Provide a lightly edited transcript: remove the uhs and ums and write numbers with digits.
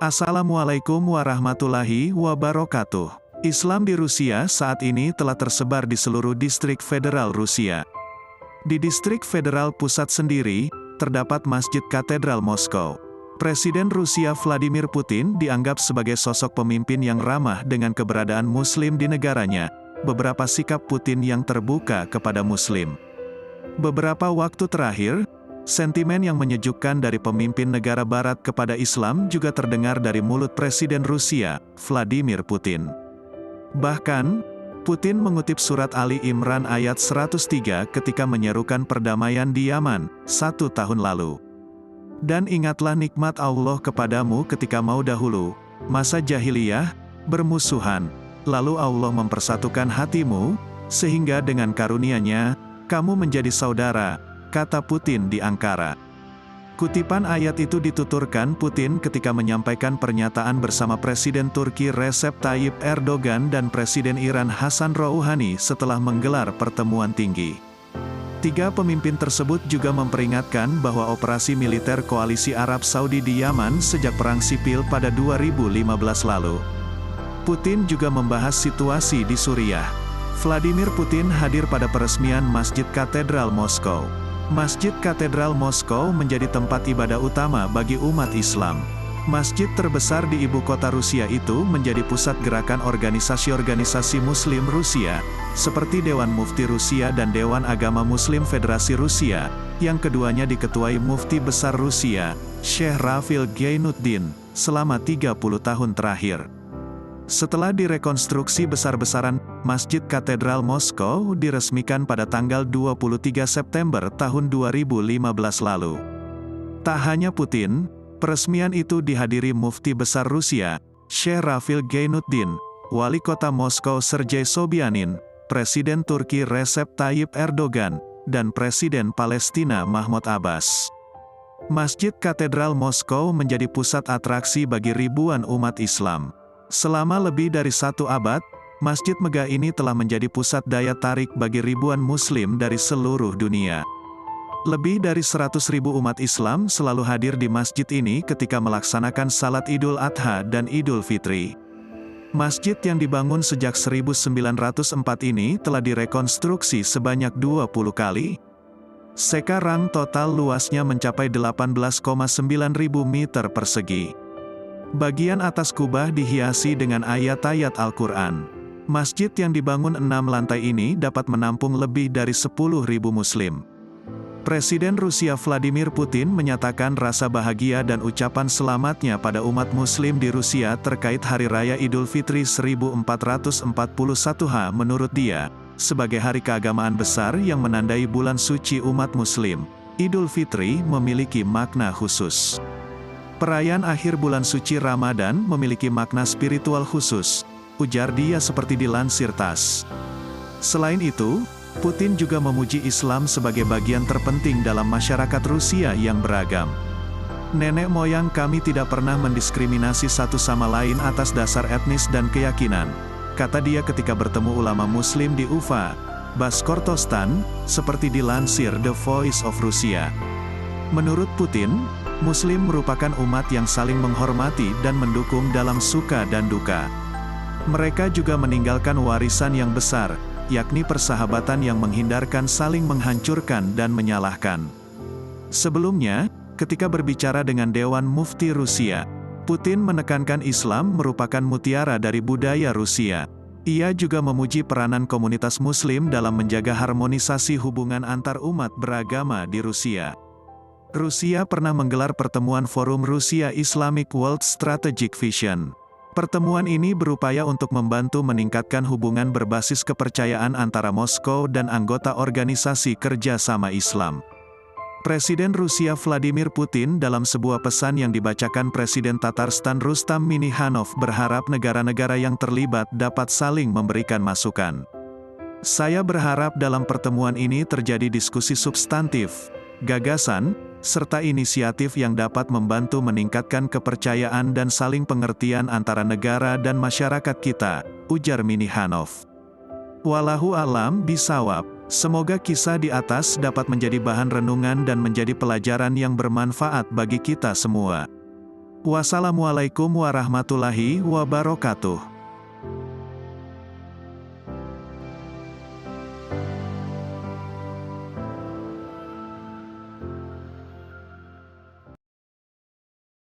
Assalamualaikum warahmatullahi wabarakatuh. Islam di Rusia saat ini telah tersebar di seluruh distrik federal Rusia. Di distrik federal pusat sendiri, terdapat Masjid Katedral Moskow. Presiden Rusia Vladimir Putin dianggap sebagai sosok pemimpin yang ramah dengan keberadaan Muslim di negaranya. Beberapa sikap Putin yang terbuka kepada Muslim. Beberapa waktu terakhir, sentimen yang menyejukkan dari pemimpin negara barat kepada Islam juga terdengar dari mulut Presiden Rusia, Vladimir Putin. Bahkan, Putin mengutip surat Ali Imran ayat 103 ketika menyerukan perdamaian di Yaman, 1 tahun lalu. Dan ingatlah nikmat Allah kepadamu ketika mau dahulu, masa jahiliyah, bermusuhan, lalu Allah mempersatukan hatimu, sehingga dengan karunia-Nya, kamu menjadi saudara, kata Putin di Ankara. Kutipan ayat itu dituturkan Putin ketika menyampaikan pernyataan bersama Presiden Turki Recep Tayyip Erdogan dan Presiden Iran Hassan Rouhani setelah menggelar pertemuan tinggi. Tiga pemimpin tersebut juga memperingatkan bahwa operasi militer koalisi Arab Saudi di Yaman sejak perang sipil pada 2015 lalu. Putin juga membahas situasi di Suriah. Vladimir Putin hadir pada peresmian Masjid Katedral Moskow. Masjid Katedral Moskow menjadi tempat ibadah utama bagi umat Islam. Masjid terbesar di ibu kota Rusia itu menjadi pusat gerakan organisasi-organisasi Muslim Rusia, seperti Dewan Mufti Rusia dan Dewan Agama Muslim Federasi Rusia, yang keduanya diketuai Mufti Besar Rusia, Syekh Rafil Gheinuddin, selama 30 tahun terakhir. Setelah direkonstruksi besar-besaran, Masjid Katedral Moskow diresmikan pada tanggal 23 September tahun 2015 lalu. Tak hanya Putin, peresmian itu dihadiri Mufti Besar Rusia, Syekh Rafil Gheinuddin, Wali Kota Moskow Sergei Sobyanin, Presiden Turki Recep Tayyip Erdogan, dan Presiden Palestina Mahmud Abbas. Masjid Katedral Moskow menjadi pusat atraksi bagi ribuan umat Islam. Selama lebih dari 1 abad, masjid megah ini telah menjadi pusat daya tarik bagi ribuan Muslim dari seluruh dunia. Lebih dari 100.000 umat Islam selalu hadir di masjid ini ketika melaksanakan salat Idul Adha dan Idul Fitri. Masjid yang dibangun sejak 1904 ini telah direkonstruksi sebanyak 20 kali. Sekarang total luasnya mencapai 18,9 ribu meter persegi. Bagian atas kubah dihiasi dengan ayat-ayat Al-Quran. Masjid yang dibangun 6 lantai ini dapat menampung lebih dari 10.000 Muslim. Presiden Rusia Vladimir Putin menyatakan rasa bahagia dan ucapan selamatnya pada umat Muslim di Rusia terkait Hari Raya Idul Fitri 1441 menurut dia, sebagai hari keagamaan besar yang menandai bulan suci umat Muslim. Idul Fitri memiliki makna khusus. Perayaan akhir bulan suci Ramadan memiliki makna spiritual khusus, ujar dia seperti dilansir TASS. Selain itu, Putin juga memuji Islam sebagai bagian terpenting dalam masyarakat Rusia yang beragam. Nenek moyang kami tidak pernah mendiskriminasi satu sama lain atas dasar etnis dan keyakinan, kata dia ketika bertemu ulama Muslim di Ufa, Bashkortostan, seperti dilansir The Voice of Russia. Menurut Putin, Muslim merupakan umat yang saling menghormati dan mendukung dalam suka dan duka. Mereka juga meninggalkan warisan yang besar, yakni persahabatan yang menghindarkan saling menghancurkan dan menyalahkan. Sebelumnya, ketika berbicara dengan Dewan Mufti Rusia, Putin menekankan Islam merupakan mutiara dari budaya Rusia. Ia juga memuji peranan komunitas Muslim dalam menjaga harmonisasi hubungan antar umat beragama di Rusia. Rusia pernah menggelar pertemuan Forum Rusia Islamic World Strategic Vision. Pertemuan ini berupaya untuk membantu meningkatkan hubungan berbasis kepercayaan antara Moskow dan anggota Organisasi Kerja Sama Islam. Presiden Rusia Vladimir Putin dalam sebuah pesan yang dibacakan Presiden Tatarstan Rustam Minnihanov berharap negara-negara yang terlibat dapat saling memberikan masukan. Saya berharap dalam pertemuan ini terjadi diskusi substantif, gagasan, serta inisiatif yang dapat membantu meningkatkan kepercayaan dan saling pengertian antara negara dan masyarakat kita, ujar Minnihanov. Wallahu a'lam bishawab. Semoga kisah di atas dapat menjadi bahan renungan dan menjadi pelajaran yang bermanfaat bagi kita semua. Wassalamualaikum warahmatullahi wabarakatuh.